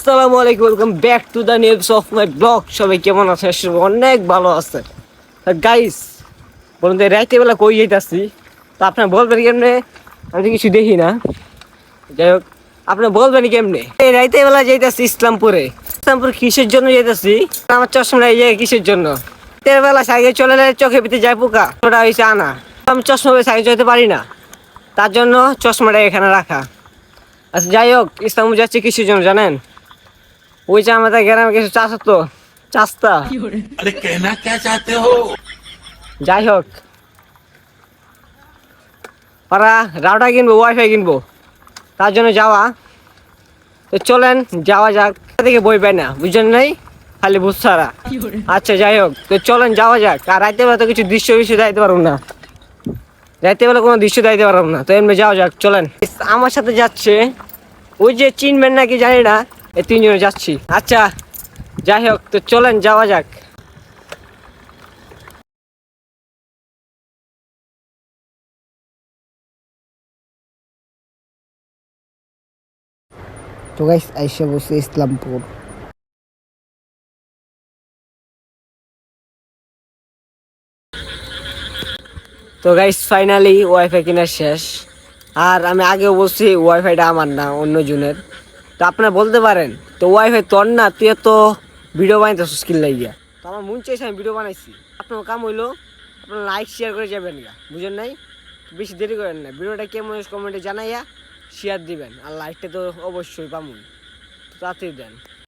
আসসালামু আলাইকুম, welcome back to the news of my blog. সবাই কেমন আছে? অনেক ভালো আছে গাইস। বলুন তো রাইতে বেলা কই যাইতাছি, তো আপনার বলবেন কেমনে? আমি তো কিছু দেখি না। যাই হোক, আপনি বলবেন কেমনে এই রাইতে বেলা যাইতাছি ইসলামপুরে? ইসলামপুর কিসের জন্য যাইতাছি? আমার চশমা এই জায়গায় কিসের জন্য? রাতের বেলা সাইকেল চলে চোখে ভিতরে যায় পোকা, ওটা হয়েছে আনা। আমি চশমা সাইকেল চলতে পারি না, তার জন্য চশমাটা এখানে রাখা। আচ্ছা যাই হোক, ইসলামপুর যাচ্ছে কিসের জন্য জানেন? ওই যে আমাদের গ্রামে কিছু চাষতা। अरे कहना क्या चाहते हो? যাই হোক, ওরা রাউটার কিনবো, ওয়াইফাই কিনবো, তার জন্য যাওয়া। তো চলেন যাওয়া যাক। থেকে বই পাই না, বুঝলেন নাই? খালি বুঝছাড়া। আচ্ছা যাই হোক, তো চলেন যাওয়া যাক। আর রাইতে বেলা তো কিছু দৃশ্য দিতে পারবো না, রাইতে বেলা কোনো দৃশ্য দিতে পারবো না, তো এমনি যাওয়া যাক। চলেন, আমার সাথে যাচ্ছে ওই যে চিনবেন নাকি জানি না, এই তিনজনে যাচ্ছি। আচ্ছা যাই হোক, তো চলেন যাওয়া যাক। তো গাইস আইসা বসে ইসলামপুর। তো গাইস ফাইনালি ওয়াইফাই কিনা শেষ। আর আমি আগেও বলছি ওয়াইফাইটা আমার না, অন্য জনের। তো আপনারা বলতে পারেন, তো ওয়াইফাই তোর না, তুই তো ভিডিও বানাইতে স্কিল লাগিয়া। তো আমার মন চাইছে আমি ভিডিও বানাইছি। আপনার কাম হইলো আপনার লাইক শেয়ার করে যাবেন গা, বুঝেন নাই? বেশি দেরি করেন না, ভিডিওটা কেমন কমেন্টে জানাইয়া শেয়ার দিবেন। আর লাইকটা তো অবশ্যই পামুন, তাড়াতাড়ি দেন।